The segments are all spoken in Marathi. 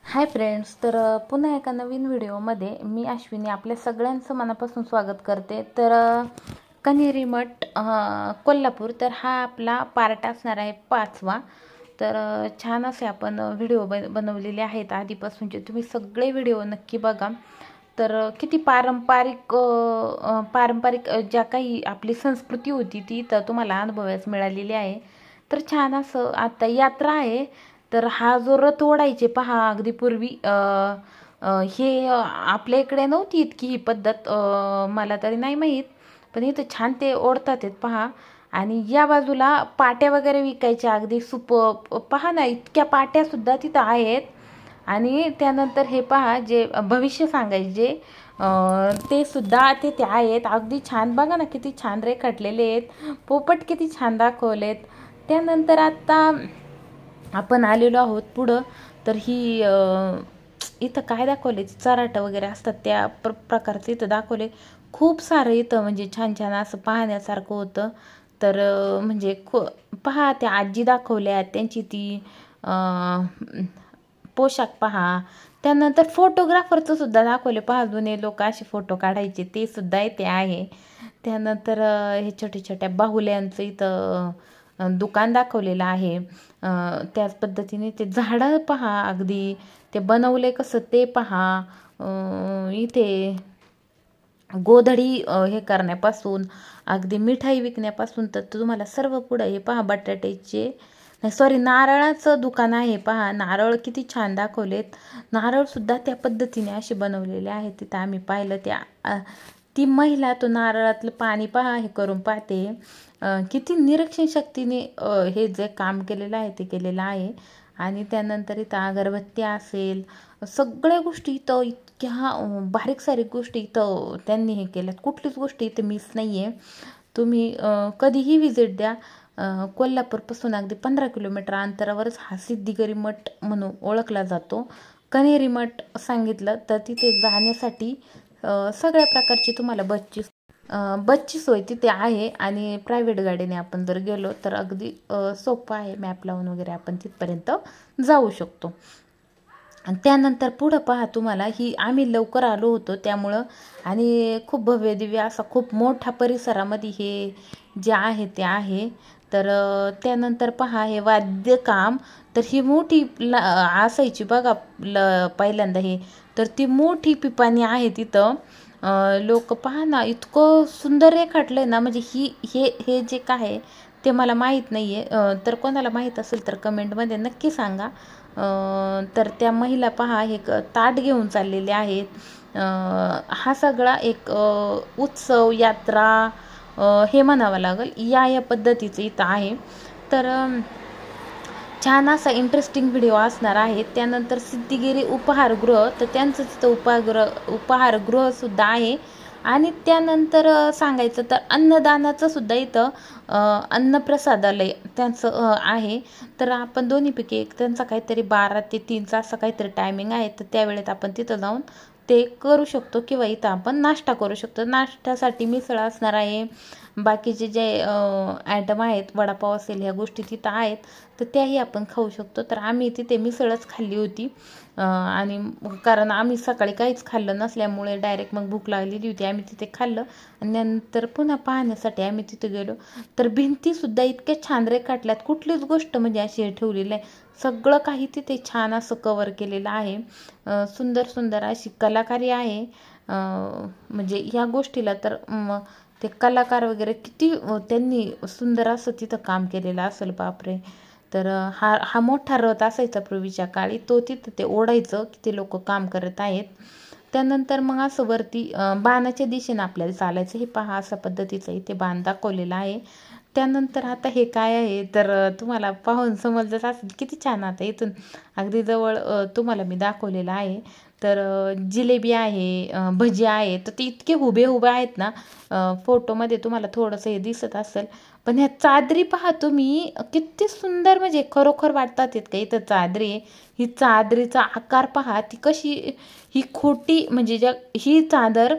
हाय फ्रेंड्स, तर पुन्हा एका नवीन व्हिडिओमध्ये मी अश्विनी आपल्या सगळ्यांचं मनापासून स्वागत करते. तर कन्हेरी मठ कोल्हापूर, तर हा आपला पार्ट असणार आहे 5वा. तर छान असे आपण व्हिडिओ बनवलेले आहेत आधीपासूनचे, तुम्ही सगळे व्हिडिओ नक्की बघा. तर किती पारंपरिक ज्या काही आपली संस्कृती होती ती तर तुम्हाला अनुभवायला मिळालेली आहे. तर छान असं आता यात्रा आहे. तर हा जो रथ ओढायचे पहा, अगदी पूर्वी हे आपल्या इकडे नव्हती इतकी ही पद्धत, मला तरी नाही माहीत, पण इथं छान ते ओढतात आहेत पहा. आणि या बाजूला पाट्या वगैरे विकायच्या, अगदी पहा ना, इतक्या पाट्यासुद्धा तिथं आहेत. आणि त्यानंतर हे पहा, जे भविष्य सांगायचे ते सुद्धा तिथे आहेत. अगदी छान, बघा ना किती छान रेखाटलेले आहेत, पोपट किती छान दाखवलेत. त्यानंतर आता आपण आलेलो आहोत पुढं. तर ही इथं काय दाखवले, चराटं वगैरे असतात त्या प्रकारचं इथं दाखवले. खूप सारं इथं म्हणजे छान छान असं पाहण्यासारखं होतं. तर म्हणजे पहा, त्या आजी दाखवल्या, त्यांची ती पोशाख पहा. त्यानंतर फोटोग्राफरचं सुद्धा दाखवले पहा, जुने लोक असे फोटो काढायचे ते सुद्धा इथे आहे. त्यानंतर हे छोट्या छोट्या बाहुल्यांचं इथं दुकान दाखवलेलं आहे. त्याच पद्धतीने ते झाडं पहा, अगदी ते बनवले कसं ते पहा. इथे गोधडी हे करण्यापासून अगदी मिठाई विकण्यापासून तर तुम्हाला सर्व पुढं हे पहा, बटाट्याचे नारळाचं दुकान आहे पहा. नारळ किती छान दाखवलेत. नारळसुद्धा त्या पद्धतीने असे बनवलेले आहेत. तिथं आम्ही पाहिलं, ती महिला तो नारळातलं पाणी पहा हे करून पाहते. किती निरीक्षण शक्तीने हे जे काम केलेलं आहे ते केलेलं आहे. आणि त्यानंतर इथं अगरबत्ती असेल, सगळ्या गोष्टी इथं इतक्या बारीक सारीक गोष्टी इथं त्यांनी हे केल्यात. कुठलीच गोष्ट इथं मिस नाही आहे. तुम्ही कधीही व्हिजिट द्या. कोल्हापूरपासून अगदी 15 किलोमीटर अंतरावरच हा सिद्धिगिरी मठ म्हणून ओळखला जातो. कन्हेरी मठ सांगितलं तर तिथे जाण्यासाठी सगळ्या प्रकारची तुम्हाला बसची सोय तिथे आहे. आणि प्रायव्हेट गाडीने आपण जर गेलो तर अगदी सोपं आहे, मॅप लावून वगैरे आपण तिथपर्यंत जाऊ शकतो. आणि त्यानंतर पुढं पहा, तुम्हाला ही आम्ही लवकर आलो होतो त्यामुळं, आणि खूप भव्य दिव्य असा खूप मोठ्या परिसरामध्ये हे जे आहे ते आहे. तर त्यानंतर पहा, हे वाद्यकाम, तर ही मोठी असायची बघा पहिल्यांदा हे, तर ती मोठी पिपाणी आहे तिथं. लोक पहा ना, इतकं सुंदर रेखाटलंय ना, म्हणजे हे जे काय आहे ते मला माहीत नाही आहे. तर कोणाला माहीत असेल तर कमेंटमध्ये नक्की सांगा. तर त्या महिला पहा, हे ताट घेऊन चाललेले आहेत. हा सगळा एक उत्सव, यात्रा हे म्हणावं लागेल, या पद्धतीचं इथं आहे. तर छान असा इंटरेस्टिंग व्हिडिओ असणार आहे. त्यानंतर सिद्धिगिरी उपहारगृह, तर त्यांचं तिथं उपहारगृहसुद्धा आहे. आणि त्यानंतर सांगायचं तर अन्नदानाचं सुद्धा इथं अन्नप्रसादालय त्यांचं आहे. तर आपण दोन्हीपैकी एक, त्यांचा काहीतरी 12 ते 3चा असं काहीतरी टायमिंग आहे. तर त्यावेळेत आपण तिथं जाऊन ते करू शकतो, किंवा इथं आपण नाश्ता करू शकतो. नाश्त्यासाठी मिसळ असणार आहे. बाकीचे जे आयटम आहेत, वडापाव असेल, ह्या गोष्टी तिथं आहेत, तर त्याही आपण खाऊ शकतो. तर आम्ही तिथे मिसळच खाल्ली होती. आणि कारण आम्ही सकाळी काहीच खाल्लं नसल्यामुळे डायरेक्ट मग भूक लागलेली होती, आम्ही तिथे खाल्लं. आणि नंतर पुन्हा पाहण्यासाठी आम्ही तिथे गेलो. तर भिंतीसुद्धा इतक्या छान रेखाटल्यात, कुठलीच गोष्ट म्हणजे अशी हे ठेवलेली आहे, सगळं काही तिथे छान असं कवर केलेलं आहे. सुंदर सुंदर अशी कलाकारी आहे. म्हणजे ह्या गोष्टीला तर ते कलाकार वगैरे किती त्यांनी सुंदर असं तिथं काम केलेलं असेल, बापरे. तर हा मोठा रथ असायचा पूर्वीच्या काळी, तो तिथं ते ओढायचं, किती लोक काम करत आहेत. त्यानंतर मग असं वरती बाणाच्या दिशेने आपल्याला चालायचं. हे पहा, अशा पद्धतीचं इथे बाण दाखवलेलं आहे. त्यानंतर आता हे काय आहे, तर तुम्हाला पाहून समजलंच असेल किती छान. आता इथून अगदी जवळ तुम्हाला मी दाखवलेलं आहे. तर जिलेबी आहे, भजी आहे, तर ते इतके हुबे आहेत ना, फोटोमध्ये तुम्हाला थोडंसं हे दिसत असेल. पण ह्या चादरी पहा तुम्ही, किती सुंदर, म्हणजे खरोखर वाटतात इतकं इथं चादरी. ही चादरीचा आकार पहा, ती कशी, ही खोटी म्हणजे ही चादर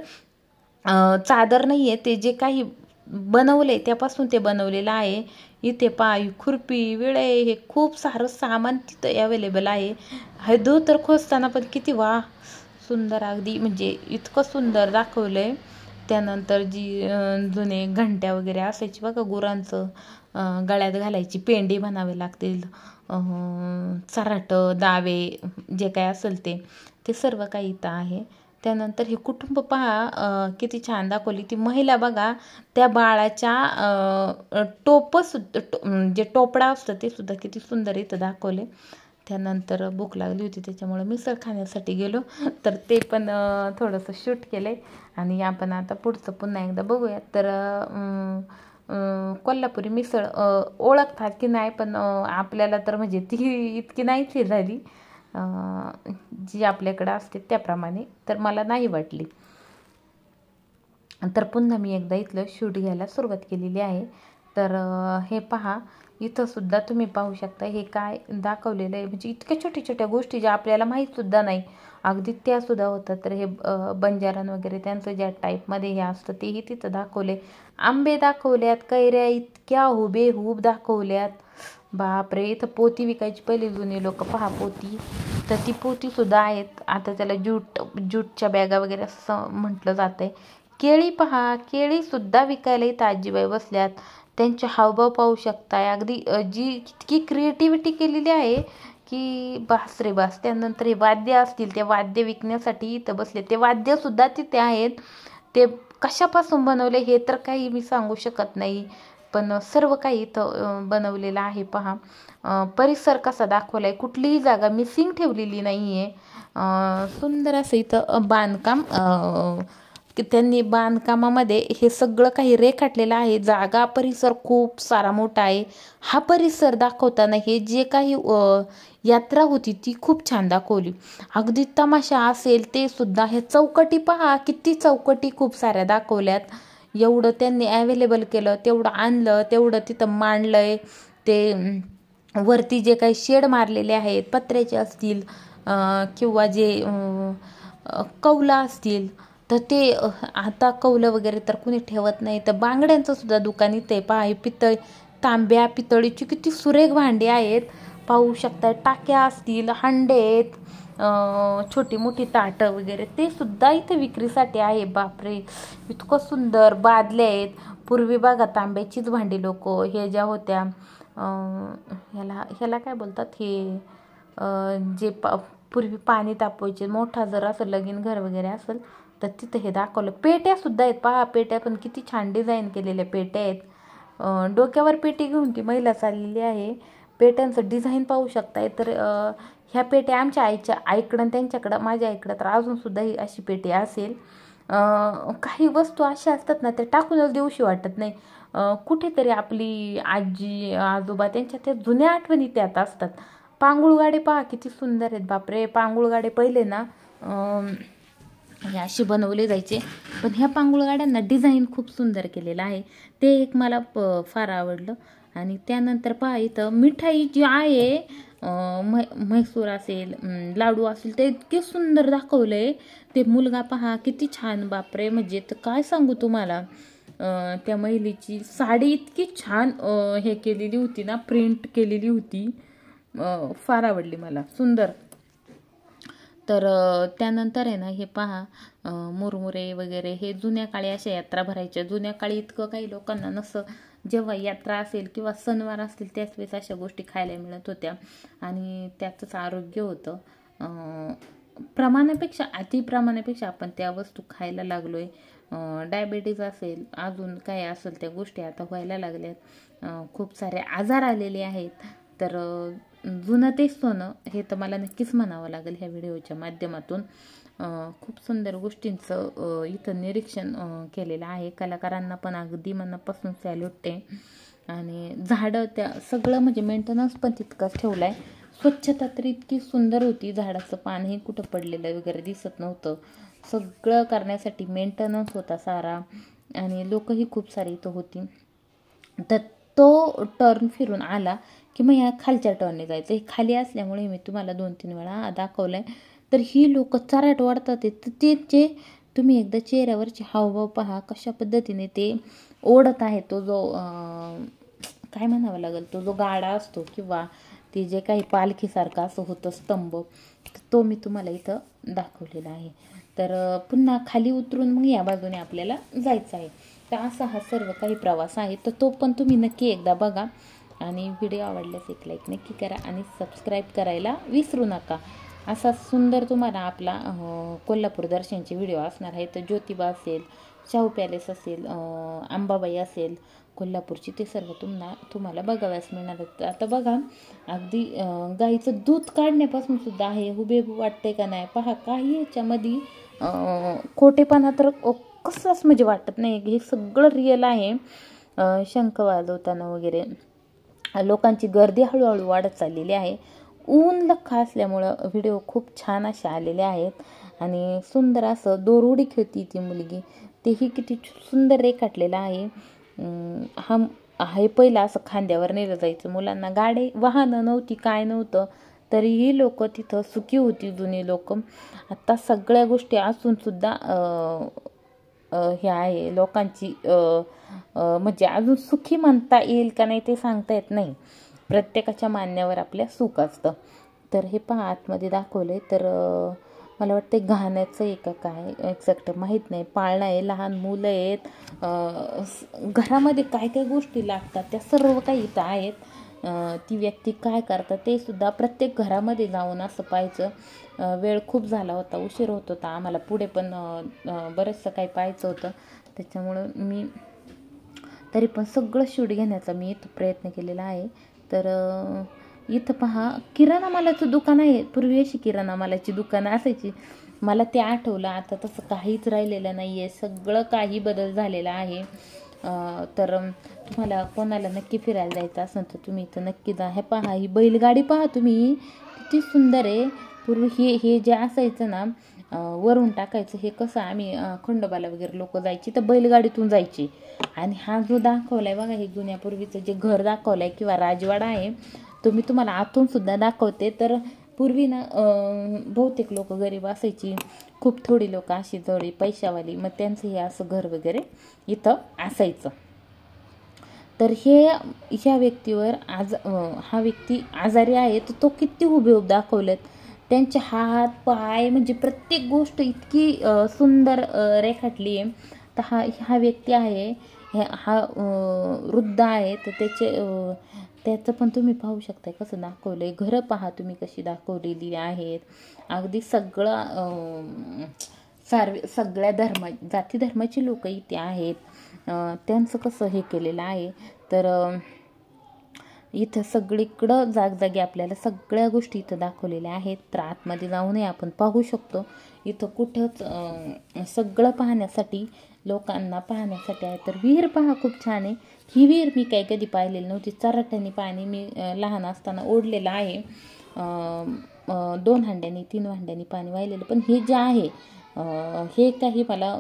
नाही आहे, ते जे काही बनवले त्यापासून ते बनवलेलं आहे. इथे पाय खुरपी विळे हे खूप सारं सामान तिथं अवेलेबल आहे. हे धोतर खोचताना पण किती वा सुंदर, अगदी म्हणजे इतकं सुंदर दाखवलंय. त्यानंतर जी जुने घंट्या वगैरे असायची बघा गुरांचं, गळ्यात घालायची पेंडी म्हणावे लागतील, चराटं दावे जे काय असेल ते सर्व काही इथं आहे. त्यानंतर हे कुटुंब पहा किती छान दाखवली. ती महिला बघा त्या बाळाच्या जे टोपडा असतं ते सुद्धा किती सुंदर इथं दाखवले. त्यानंतर भूक लागली होती त्याच्यामुळे मिसळ खाण्यासाठी गेलो, तर ते पण थोडंसं शूट केलं आहे. आणि आपण आता पुढचं पुन्हा एकदा बघूयात. तर कोल्हापुरी मिसळ ओळखतात की नाही, पण आपल्याला तर म्हणजे ती इतकी नाहीच हे झाली जी आपल्याकडं असते त्याप्रमाणे, तर मला नाही वाटली. तर पुन्हा मी एकदा इथलं शूट घ्यायला सुरुवात केलेली आहे. तर हे पहा, इथं सुद्धा तुम्ही पाहू शकता हे काय दाखवलेलं आहे. म्हणजे इतक्या छोट्या छोट्या गोष्टी ज्या आपल्याला माहीतसुद्धा नाही अगदी त्यासुद्धा होतात. तर हे बंजारन वगैरे त्यांचं ज्या टाईपमध्ये हे असतं तेही तिथं दाखवले. आंबे दाखवल्यात, कैऱ्या इतक्या हुबेहूब दाखवल्यात, बापरे. इथं पोती विकायची पहिली जुनी लोक, पहा पोती, तर ती पोतीसुद्धा आहेत. आता त्याला ज्यूटच्या बॅगा वगैरे असं म्हटलं जातं आहे. केळी पहा, केळीसुद्धा विकायला इथं आजीबाई बसल्यात. त्यांचे हावभाव पाहू शकताय, अगदी जी इतकी क्रिएटिव्हिटी केलेली आहे की बास रे बास. त्यानंतर हे वाद्य असतील, ते वाद्य विकण्यासाठी इथं बसले. ते वाद्यसुद्धा तिथे आहेत. ते कशापासून बनवले हे तर काही मी सांगू शकत नाही, पण सर्व काही इथं बनवलेलं आहे. पहा परिसर कसा दाखवला आहे, कुठलीही जागा मिसिंग ठेवलेली नाही आहे. सुंदर असं इथं बांधकाम की त्यांनी बांधकामामध्ये हे सगळं काही रेखाटलेलं आहे. जागा परिसर खूप सारा मोठा आहे. हा परिसर दाखवताना हे जे काही यात्रा होती ती खूप छान दाखवली. अगदी तमाशा असेल ते सुद्धा, हे चौकटी पहा, किती चौकटी खूप साऱ्या दाखवल्यात. एवढं त्यांनी अवेलेबल केलं, तेवढं आणलं, तेवढं तिथं मांडलंय. ते वरती जे काही शेड मारलेले आहेत पत्र्याचे असतील किंवा जे कौलं असतील, तर ते आता कौलं वगैरे तर कुणी ठेवत नाही. तर बांगड्यांचं सुद्धा दुकान इथे पहा. पितळ, तांब्या पितळीची किती सुरेख भांडी आहेत पाहू शकता. टाक्या असतील, हांडे आहेत, छोटी मोठी ताटं वगैरे ते सुद्धा इथे विक्रीसाठी आहे. बापरे, इतकं सुंदर. बादल्या आहेत. पूर्वी बघा तांब्याचीच भांडी लोक हे ज्या होत्या, ह्याला काय बोलतात, हे जे पूर्वी पाणी तापवायचे, मोठा जर असं लगीन घर वगैरे असेल तर तिथं हे दाखवलं. पेट्यासुद्धा आहेत पहा, पेट्या पण किती छान डिझाईन केलेल्या पेट्या आहेत. डोक्यावर पेटी घेऊन ती महिला चाललेली आहे. पेट्यांचं डिझाईन पाहू शकताय. तर ह्या पेट्या आमच्या आईकडं त्यांच्याकडं, माझ्या आईकडं तर अजूनसुद्धा ही अशी पेटी असेल. काही वस्तू अशा असतात ना, ते टाकूनच देऊशी वाटत नाही. कुठेतरी आपली आजी आजोबा त्यांच्या त्या जुन्या आठवणी त्यात असतात. पांगुळगाडे पहा किती सुंदर आहेत. बापरे, पांगुळगाडे पहिले ना हे अशी बनवले जायचे, पण ह्या पांगुळगाड्यांना डिझाईन खूप सुंदर केलेलं आहे. ते एक मला फार आवडलं. आणि त्यानंतर पहा इथं मिठाई जी आहे, म्हैसूर असेल, लाडू असेल, ते इतके सुंदर दाखवले. ते मुलगा पहा किती छान, बापरे. म्हणजे तर काय सांगू तुम्हाला, त्या महिलेची साडी इतकी छान हे केलेली होती ना, प्रिंट केलेली होती, फार आवडली मला, सुंदर. तर त्यानंतर आहे ना, हे पहा मुरमुरे वगैरे, हे जुन्या काळी अशा यात्रा भरायच्या. जुन्या काळी इतकं काही लोकांना नसं, जेव्हा यात्रा असेल किंवा सणवार असतील त्याच वेळेस अशा गोष्टी खायला मिळत होत्या आणि त्याचंच आरोग्य होतं. प्रमाणापेक्षा, अतिप्रमाणापेक्षा आपण त्या वस्तू खायला लागलो आहे. डायबिटीज असेल, अजून काय असेल त्या गोष्टी आता व्हायला लागल्यात. खूप सारे आजार आलेले आहेत. तर जुनं तेच सोनं हे तर मला नक्कीच म्हणावं लागेल ह्या व्हिडिओच्या माध्यमातून. खूप सुंदर गोष्टींचं इथं निरीक्षण केलेलं आहे. कलाकारांना पण अगदी मनापासून सॅल्यूट आहे. आणि झाडं त्या सगळं म्हणजे मेंटेनन्स पण तितकंच ठेवलं आहे. स्वच्छता तर इतकी सुंदर होती, झाडाचं पानही कुठं पडलेलं वगैरे दिसत नव्हतं. सगळं करण्यासाठी मेंटेनन्स होता सारा, आणि लोकही खूप सारी इथं होती. तर तो टर्न फिरून आला की मग ह्या खालच्या टर्नने जायचं. हे खाली असल्यामुळे मी तुम्हाला 2-3 वेळा दाखवलं आहे. तर ही लोक चराट वाढतात. ते तुम्ही एकदा चेहऱ्यावरचे हावभाव पहा, कशा पद्धतीने ते ओढत आहे. तो जो काय म्हणावं लागेल, तो जो गाडा असतो किंवा ते जे काही पालखीसारखं असं होतं स्तंभ, तो मी तुम्हाला इथं दाखवलेला आहे. तर पुन्हा खाली उतरून मग या बाजूने आपल्याला जायचं आहे. तर असा हा सर्व काही प्रवास आहे. तर तो पण तुम्ही नक्की एकदा बघा आणि व्हिडिओ आवडल्यास एक लाईक नक्की करा आणि सबस्क्राईब करायला विसरू नका. असा सुंदर तुम्हाला आपला कोल्हापूर दर्शनचे व्हिडिओ असणार आहे. तर ज्योतिबा असेल, शाहू पॅलेस असेल, अंबाबाई असेल कोल्हापूरची, ते सर्व तुम्हाला बघाव्यास मिळणार. आता बघा, अगदी गाईचं दूध काढण्यापासून सुद्धा आहे, हुबेहूब वाटते का नाही पहा. काही याच्यामध्ये खोटेपणा तर कसंच म्हणजे वाटत नाही, हे सगळं रिअल आहे. शंख वाजवताना वगैरे लोकांची गर्दी हळूहळू वाढत चाललेली आहे. ऊन लख्ख असल्यामुळं व्हिडिओ खूप छान असे आलेले आहेत आणि सुंदर असं दोरउडी खेळती ती मुलगी, तेही किती सुंदर रेखाटलेलं आहे. हे पहिलं असं खांद्यावर नेलं जायचं मुलांना, गाडी वाहनं नव्हती, काय नव्हतं, तरीही लोक तिथं सुखी होती जुनी लोक. आता सगळ्या गोष्टी असून सुद्धा हे आहे लोकांची म्हणजे अजून सुखी म्हणता येईल का नाही ते सांगता येत नाही. प्रत्येकाच्या मान्यावर आपल्या सुख असतं. तर हे पहा आतमध्ये दाखवलं आहे. तर मला वाटतं गाण्याचं आहे का काय एक्झॅक्ट माहीत नाही. पाळणं आहे, लहान मुलं आहेत, घरामध्ये काय काय गोष्टी लागतात त्या सर्व काही इथं आहेत. ती व्यक्ती काय करतात ते सुद्धा प्रत्येक घरामध्ये जाऊन असं पाहायचं. वेळ खूप झाला होता, उशीर होत होता आम्हाला, पुढे पण बरंचसं काही पाहायचं होतं, त्याच्यामुळं मी तरी पण सगळं शूट घेण्याचा मी इथं प्रयत्न केलेला आहे. तर इथं पहा किराणा मालाचं दुकान आहे. पूर्वी अशी किराणा मालाची दुकानं असायची, मला ते आठवलं. आता तसं काहीच राहिलेलं नाही आहे, सगळं काही बदल झालेला आहे. तर तुम्हाला कोणाला नक्की फिरायला जायचं असेल तर तुम्ही इथं नक्की जा. हे पहा, ही बैलगाडी पहा तुम्ही किती सुंदर आहे. पूर्वी हे जे असायचं ना वरून टाकायचं, हे कसं आम्ही खंडोबाला वगैरे लोक जायची तर बैलगाडीतून जायची. आणि हा जो दाखवलाय बघा, हे जुन्यापूर्वीचं जे घर दाखवलंय किंवा राजवाडा आहे, तो मी तुम्हाला आतून सुद्धा दाखवते. तर पूर्वी ना बहुतेक लोक गरीब असायची, खूप थोडी लोक अशी जवळी पैशावाली, मग त्यांचं हे असं घर वगैरे इथं असायचं. तर ह्या व्यक्तीवर हा व्यक्ती आजारी आहे, तर तो किती हुबेहूब दाखवलेत. त्यांचे हात पाय म्हणजे प्रत्येक गोष्ट इतकी सुंदर रेखाटली आहे. तर हा व्यक्ती आहे, हा वृद्ध आहे, तर त्याचं पण तुम्ही पाहू शकता कसं दाखवलं आहे. घरं पहा तुम्ही कशी दाखवलेली आहेत. अगदी सगळ्या जाती धर्माची लोक इथे आहेत, त्यांचं कसं हे केलेलं आहे. तर इथं सगळीकडं जागजागी आपल्याला सगळ्या गोष्टी इथं दाखवलेल्या आहेत. तर आतमध्ये जाऊनही आपण पाहू शकतो. इथं कुठंच सगळं पाहण्यासाठी, लोकांना पाहण्यासाठी आहे. तर विहीर पहा खूप छान आहे. ही विहीर मी काही कधी पाहिलेली नव्हती. चराट्याने पाणी मी लहान असताना ओढलेलं आहे. 2 हांड्यांनी 3 हांड्यांनी पाणी वाहिलेलं. पण हे जे आहे हे काही मला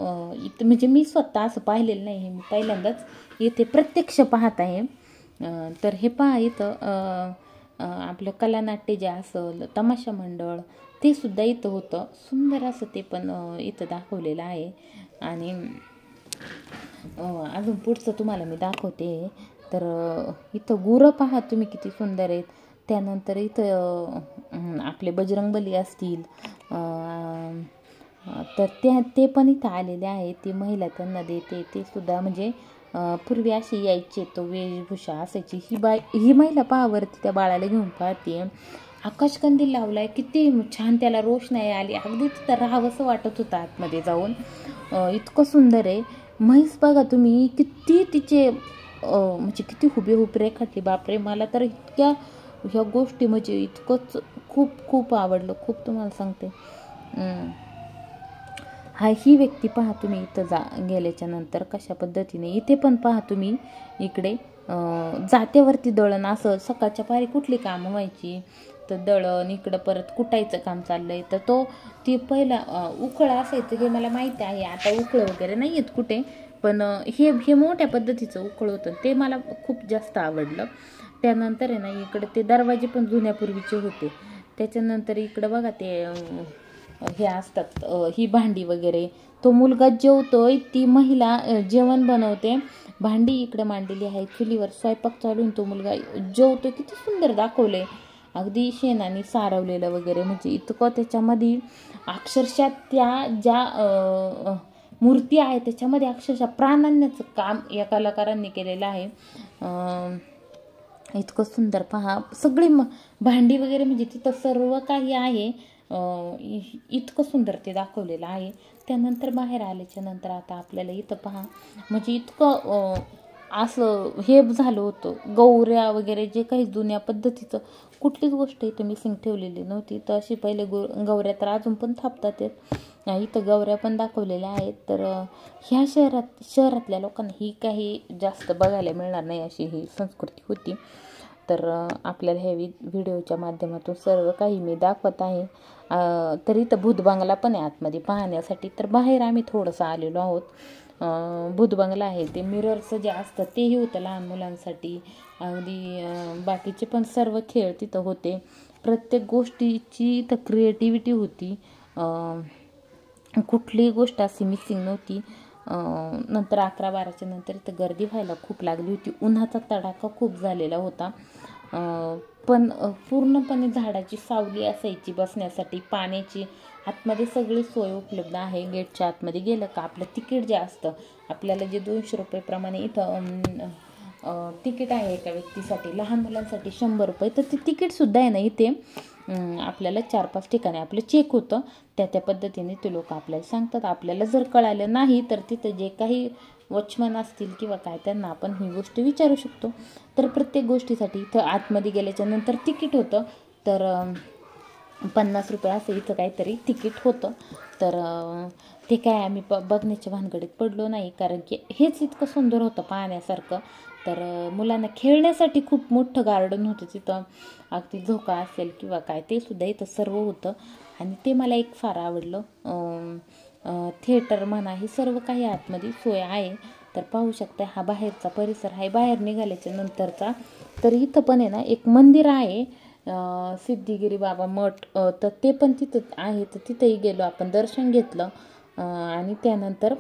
इथं म्हणजे मी स्वतः असं पाहिलेलं नाही, हे मी पहिल्यांदाच इथे प्रत्यक्ष पाहत आहे. तर हे पहा इथं आपलं कलानाट्य जे असं तमाशा मंडळ ते सुद्धा इथं होतं. सुंदर असं ते पण इथं दाखवलेलं आहे. आणि अजून पुढचं तुम्हाला मी दाखवते. तर इथं गुरं पहा तुम्ही किती सुंदर आहेत. त्यानंतर इथं आपले बजरंगबली असतील, तर ते पण इथं आलेले आहेत. ती महिला त्यांना देते, ते सुद्धा म्हणजे पूर्वी अशी यायची, तो वेशभूषा असायची. ही महिला पहावरती त्या बाळाला घेऊन पाहते. आकाशकंदील लावलाय, किती छान त्याला रोषणाई आली, अगदी तिथं राहावंसं वाटत होतं आतमध्ये जाऊन. इतकं सुंदर आहे. म्हैस बघा तुम्ही किती तिचे म्हणजे किती हुबेहूब रेखाटली. बापरे, मला तर ह्या गोष्टी म्हणजे इतकंच खूप आवडलं, खूप तुम्हाला सांगते. ही व्यक्ती पहा तुम्ही इथं गेल्याच्या नंतर कशा पद्धतीने. इथे पण पहा तुम्ही इकडे जात्यावरती दळण, असं सकाळच्या पारी कुठली कामं व्हायची तर दळण, इकडं परत कुटायचं काम चाललंय. तर ती पहिला उखळ असायचं, हे मला माहिती आहे. आता उखळ वगैरे नाही आहेत कुठे, पण हे मोठ्या पद्धतीचं उखळ होतं, ते मला खूप जास्त आवडलं. त्यानंतर आहे ना इकडे ते दरवाजे पण जुन्यापूर्वीचे होते. त्याच्यानंतर इकडं बघा ते हे असतात ही भांडी वगैरे. तो मुलगा जेवतोय, ती महिला जेवण बनवते, भांडी इकडे मांडलेली आहे, चुलीवर स्वयंपाक चालू, तो मुलगा जेवतोय. किती सुंदर दाखवले, अगदी शेणाने सारवलेलं वगैरे. म्हणजे इतकं त्याच्यामध्ये अक्षरशः त्या ज्या मूर्ती आहे त्याच्यामध्ये अक्षरशः प्राण आणण्याचं काम या कलाकारांनी केलेलं आहे. इतकं सुंदर पहा, सगळी भांडी वगैरे म्हणजे तिथं सर्व काही आहे. इतकं सुंदर ते दाखवलेलं आहे. त्यानंतर बाहेर आल्याच्या नंतर आता आपल्याला इथं पहा, म्हणजे इतकं असं हे झालं होतं. गौऱ्या वगैरे जे काही जुन्या पद्धतीचं कुठलीच गोष्ट इथं मिसिंग ठेवलेली नव्हती. तर अशी पहिले गौऱ्या तर अजून पण थापतात आहेत, इथं गौऱ्या पण दाखवलेल्या आहेत. तर ह्या शहरातल्या लोकांना ही काही जास्त बघायला मिळणार नाही अशी ही संस्कृती होती. तर आपल्याला ह्या व्हिडिओच्या माध्यमातून सर्व काही मी दाखवत आहे. तर इथं भूतबंगला पण आहे आतमध्ये पाहण्यासाठी. तर बाहेर आम्ही थोडंसं आलेलो आहोत. भूतबंगला आहे, ते मिररचं जे असतं तेही होतं लहान मुलांसाठी. अगदी बाकीचे पण सर्व खेळ तिथं होते. प्रत्येक गोष्टीची इथं क्रिएटिव्हिटी होती. कुठलीही गोष्ट अशी मिसिंग नव्हती. नंतर 11-12च्या नंतर इथं गर्दी व्हायला खूप लागली होती. उन्हाचा तडाखा खूप झालेला होता. पण पूर्णपणे झाडाची सावली असायची बसण्यासाठी, पाण्याची आतमध्ये सगळी सोय उपलब्ध आहे. गेटच्या आतमध्ये गेलं का आपलं तिकीट जे असतं, आपल्याला जे 200 रुपयेप्रमाणे इथं तिकीट आहे एका व्यक्तीसाठी, लहान मुलांसाठी 100 रुपये. तर ते तिकीटसुद्धा आहे ना इथे आपल्याला 4-5 ठिकाणी आपलं चेक होतं. त्या पद्धतीने ते लोक आपल्याला सांगतात. आपल्याला जर कळालं नाही तर तिथं जे काही वॉचमन असतील किंवा काय, त्यांना आपण ही गोष्ट विचारू शकतो. तर प्रत्येक गोष्टीसाठी इथं आतमध्ये गेल्याच्या नंतर तिकीट होतं. तर 50 रुपये असं इथं काहीतरी तिकीट होतं. तर ते काय आम्ही बघण्याच्या भानगडीत पडलो नाही, कारण की हेच इतकं सुंदर होतं पाहण्यासारखं. तर मुलांना खेळण्यासाठी खूप मोठं गार्डन होतं तिथं, अगदी झोका असेल किंवा काय ते सुद्धा इथं सर्व होतं. आणि ते मला एक फार आवडलं. थिएटर म्हणा, हे सर्व काही आतमध्ये सोय आहे. तर पाहू शकता हा बाहेरचा परिसर आहे, बाहेर निघाल्याच्या नंतरचा. तर इथं पण आहे ना एक मंदिर आहे, सिद्धिगिरी बाबा मठ. तर ते पण तिथं आहे. तर तिथंही गेलो आपण, दर्शन घेतलं आणि त्यानंतर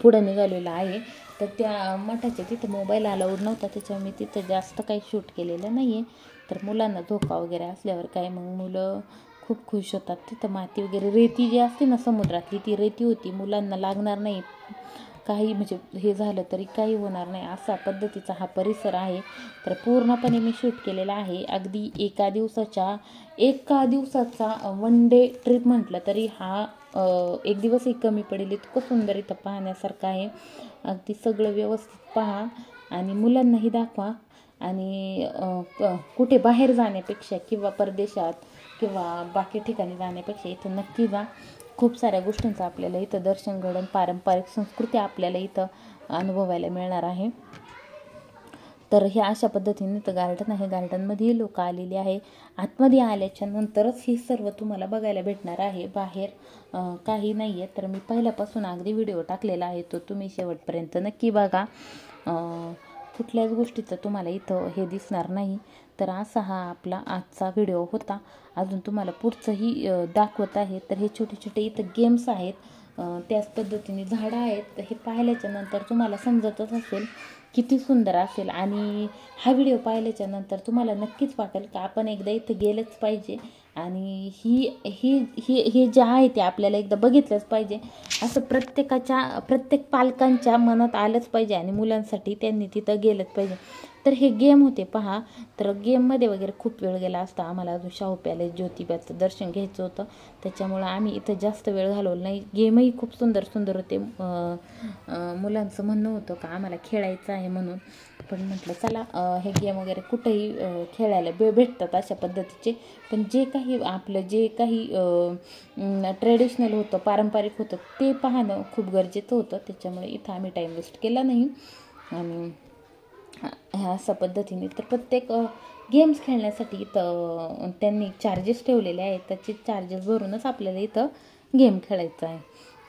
पुढं निघालेलं आहे. तर त्या मठाच्या तिथं मोबाईल अलाउड नव्हता, त्याच्यामुळे मी तिथं जास्त काही शूट केलेलं नाही आहे. तर मुलांना धोका वगैरे असल्यावर काय मग मुलं खूप खुश होतात. तिथं माती वगैरे, रेती जी असते ना समुद्रातली, ती रेती होती, मुलांना लागणार नाही, काही म्हणजे हे झालं तरी काही होणार नाही असा पद्धतीचा हा परिसर आहे. तर पूर्णपणे मी शूट केलेला आहे. अगदी एका दिवसाचा वन डे ट्रिप म्हटलं तरी हा एक दिवसही कमी पडेल, इतकं सुंदर इथं पाहण्यासारखं आहे. अगदी सगळं व्यवस्थित पहा आणि मुलांनाही दाखवा. आणि कुठे बाहेर जाण्यापेक्षा किंवा परदेशात किंवा बाकी ठिकाणी जाण्यापेक्षा इथं नक्की जा. खूप साऱ्या गोष्टींचं आपल्याला इथं दर्शन घडून पारंपरिक संस्कृती आपल्याला इथं अनुभवायला मिळणार आहे. तर हे अशा पद्धतीने तर गार्डन आहे. गार्डनमध्येही लोक आलेली आहे. आतमध्ये आल्याच्या नंतरच हे सर्व तुम्हाला बघायला भेटणार आहे. बाहेर काही नाही आहे. तर मी पहिल्यापासून अगदी व्हिडिओ टाकलेला आहे, तो तुम्ही शेवटपर्यंत नक्की बघा. कुठल्याच गोष्टीचं तुम्हाला इथं हे दिसणार नाही. तर असा हा आपला आजचा व्हिडिओ होता. अजून तुम्हाला पुढचंही दाखवत आहे. तर हे छोटे छोटे इथं गेम्स आहेत, त्याच पद्धतीने झाडं आहेत. हे पाहिल्याच्या नंतर तुम्हाला समजतच असेल किती सुंदर असेल. आणि हा व्हिडिओ पाहिल्याच्या नंतर तुम्हाला नक्कीच वाटेल की आपण एकदा इथं गेलंच पाहिजे आणि हे जे आहे ते आपल्याला एकदा बघितलंच पाहिजे, असं प्रत्येक पालकांच्या मनात आलंच पाहिजे आणि मुलांसाठी त्यांनी तिथं गेलंच पाहिजे. तर हे गेम होते पहा. तर गेममध्ये वगैरे खूप वेळ गेला असता. आम्हाला अजून शाहू पॅलेस, ज्योतिबाचं दर्शन घ्यायचं होतं, त्याच्यामुळं आम्ही इथं जास्त वेळ घालवला नाही. गेमही खूप सुंदर सुंदर होते. मुलांचं म्हणणं होतं का आम्हाला खेळायचं आहे म्हणून, पण म्हटलं चला हे गेम वगैरे कुठेही खेळायला भेटतात अशा पद्धतीचे. पण जे काही ट्रेडिशनल होतं, पारंपरिक होतं, ते पाहणं खूप गरजेचं होतं. त्याच्यामुळे इथं आम्ही टाईम वेस्ट केला नाही. आणि ह्या अशा पद्धतीने तर प्रत्येक गेम्स खेळण्यासाठी इथं त्यांनी चार्जेस ठेवलेले आहेत. त्याचे चार्जेस भरूनच आपल्याला इथं गेम खेळायचा आहे.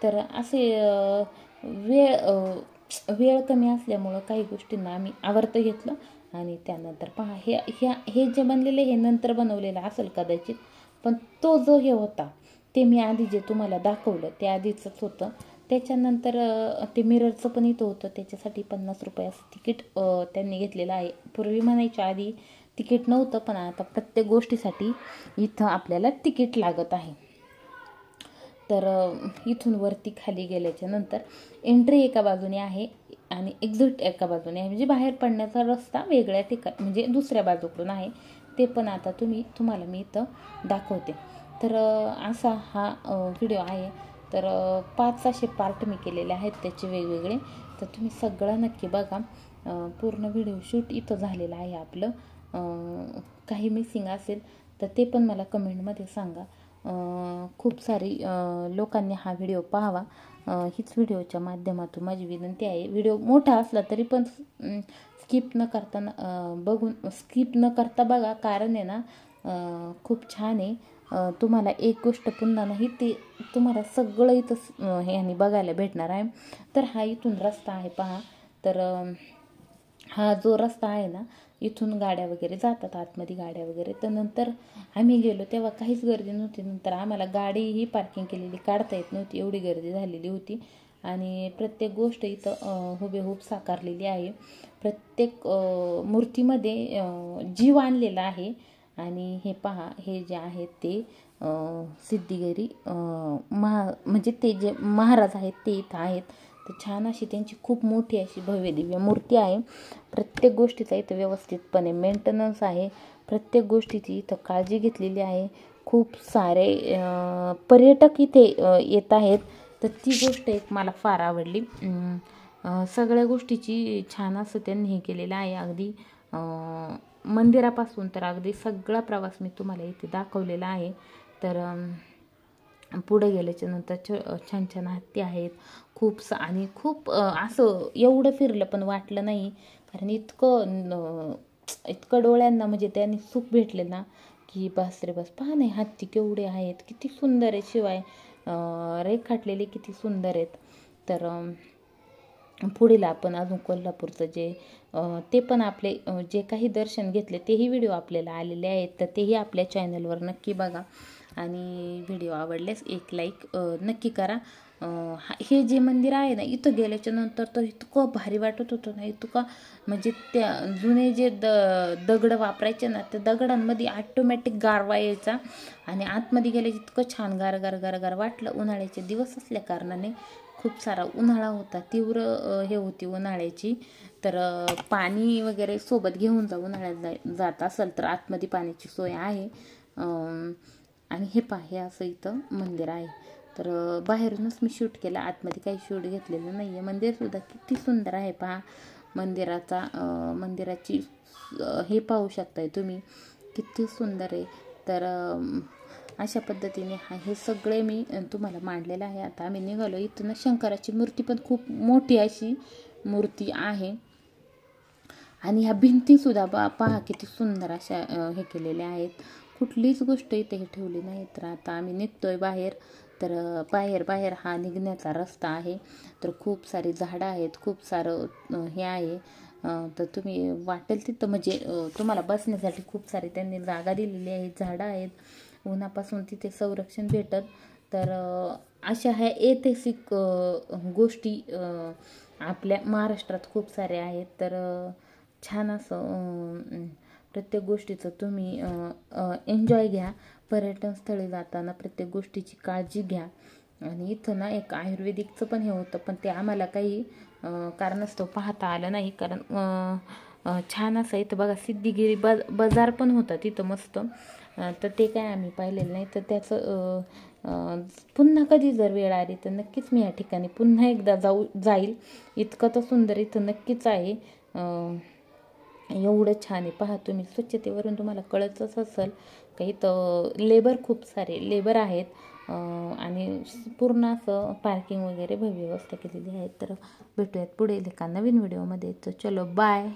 तर असे वेळ कमी असल्यामुळं काही गोष्टींना आम्ही आवर्त घेतलं. आणि त्यानंतर पहा हे जे बनलेलं हे नंतर बनवलेलं असेल कदाचित, पण तो जो हे होता ते मी आधी जे तुम्हाला दाखवलं ते आधीचंच होतं. त्याच्यानंतर ते मिररचं पण इथं होतं, त्याच्यासाठी 50 रुपयाचं तिकीट त्यांनी घेतलेलं आहे. पूर्वी म्हणायच्या आधी तिकीट नव्हतं, पण आता प्रत्येक गोष्टीसाठी इथं आपल्याला तिकीट लागत आहे. तर इथून वरती खाली गेल्याच्या नंतर एंट्री एका बाजूने आहे आणि एक्झिट एका बाजूने आहे, म्हणजे बाहेर पडण्याचा रस्ता वेगळ्या ठिकाणी म्हणजे दुसऱ्या बाजूकडून आहे. ते पण आता तुम्हाला मी इथं दाखवते. तर असा हा व्हिडिओ आहे. तर 5 असे पार्ट मी केलेले आहेत त्याचे वेगवेगळे. तर तुम्ही सगळं नक्की बघा. पूर्ण व्हिडिओ शूट इथं झालेलं आहे आपलं. काही मिसिंग असेल तर ते पण मला कमेंटमध्ये सांगा. खूप सारी लोकांनी हा व्हिडिओ पाहावा, हीच व्हिडिओच्या माध्यमातून माझी विनंती आहे. व्हिडिओ मोठा असला तरी पण स्किप न करता बघा, कारण आहे ना खूप छान आहे. तुम्हाला एक गोष्ट पुन्हा नाही, ते तुम्हाला सगळं इथं ह्यानी बघायला भेटणार आहे. तर हा इथून रस्ता आहे पहा. तर हा जो रस्ता आहे ना, इथून गाड्या वगैरे जातात, आतमध्ये गाड्या वगैरे. तर नंतर आम्ही गेलो तेव्हा काहीच गर्दी नव्हती. नंतर आम्हाला गाडीही पार्किंग केलेली काढता येत नव्हती, एवढी गर्दी झालेली होती. आणि प्रत्येक गोष्ट इथं हुबेहूब साकारलेली आहे. प्रत्येक मूर्तीमध्ये जीव आणलेला आहे. आणि हे पहा, हे जे आहेत ते सिद्धिगिरी म्हणजे ते जे महाराज आहेत ते इथं आहेत. तर छान अशी त्यांची खूप मोठी अशी भव्य दिव्य मूर्ती आहे. प्रत्येक गोष्टीचा इथं व्यवस्थितपणे मेंटेनन्स आहे. प्रत्येक गोष्टीची इथं काळजी घेतलेली आहे. खूप सारे पर्यटक इथे येत आहेत. तर ती गोष्ट एक मला फार आवडली. सगळ्या गोष्टीची छान असं त्यांनी हे केलेलं आहे. अगदी मंदिरापासून तर अगदी सगळा प्रवास मी तुम्हाला इथे दाखवलेला आहे. तर पुढे गेल्याच्या नंतर छान छान हत्ती आहेत आणि खूप असं एवढं फिरलं पण वाटलं नाही, कारण इतकं डोळ्यांना म्हणजे त्यांनी सुख भेटले ना, की बस रे बस. पहा नाही, हत्ती केवढे आहेत, किती सुंदर आहे, शिवाय रेखाटलेले किती सुंदर आहेत. तर पुढील आपण अजून कोल्हापूरचं जे ते पण आपले जे काही दर्शन घेतले तेही व्हिडिओ आपल्याला आलेले आहेत. तर तेही आपल्या चॅनलवर नक्की बघा. आणि व्हिडिओ आवडल्यास एक लाईक नक्की करा. हे जे मंदिर आहे ना, इथं गेल्याच्या नंतर तर इतकं भारी वाटत होतं ना, इतकं म्हणजे त्या जुने जे दगड वापरायचे ना, त्या दगडांमध्ये ऑटोमॅटिक गारवा यायचा. आणि आतमध्ये गेल्याचे इतकं छान गार वाटलं. उन्हाळ्याचे दिवस असल्या कारणाने खूप सारा उन्हाळा होता, तीव्र हे होती उन्हाळ्याची. तर पाणी वगैरे सोबत घेऊन जा, उन्हाळ्यात जात असेल तर आतमध्ये पाण्याची सोय आहे. आणि हे पहा, हे असं इथं मंदिर आहे. तर बाहेरूनच मी शूट केलं, आतमध्ये काही शूट घेतलेलं नाही आहे. मंदिरसुद्धा किती सुंदर आहे पहा. मंदिराची हे पाहू शकताय तुम्ही, किती सुंदर आहे. तर अशा पद्धतीने हे सगळे मी तुम्हाला मांडलेलं आहे. आता आम्ही निघालो. इथून शंकराची मूर्ती पण खूप मोठी अशी मूर्ती आहे. आणि ह्या भिंतीसुद्धा पहा किती सुंदर अशा हे केलेल्या आहेत. कुठलीच गोष्ट इथे हे ठेवली नाही. तर आता आम्ही निघतोय बाहेर. तर बाहेर हा निघण्याचा रस्ता आहे. तर खूप सारी झाडं आहेत, खूप सारं हे आहे. तर तुम्ही वाटेल तिथं म्हणजे तुम्हाला बसण्यासाठी खूप सारी त्यांनी जागा दिलेली आहे, झाडं आहेत. उन्हापासून तिथे संरक्षण भेटत. तर अशा ह्या ऐतिहासिक गोष्टी आपल्या महाराष्ट्रात खूप साऱ्या आहेत. तर छान असं प्रत्येक गोष्टीचं तुम्ही एन्जॉय घ्या. पर्यटन स्थळी जाताना प्रत्येक गोष्टीची काळजी घ्या. आणि इथं ना एक आयुर्वेदिकचं पण हे होतं, पण ते आम्हाला काही कारणास्तव पाहता आलं नाही. कारण छान असं इथं बघा, सिद्धिगिरी बाजार पण होता तिथं मस्त. तर ते काय आम्ही पाहिलेलं नाही. तर त्याचं पुन्हा कधी जर वेळ आली तर नक्कीच मी या ठिकाणी पुन्हा एकदा जाईल. इतकं तर सुंदर इथं नक्कीच आहे. एवढं छान आहे पहा तुम्ही. स्वच्छतेवरून तुम्हाला कळतच असेल का, इथं खूप सारे लेबर आहेत. आणि पूर्ण असं पार्किंग वगैरे व्यवस्था केलेली आहे. तर भेटूयात पुढे एका नवीन व्हिडिओमध्ये. तर चलो बाय.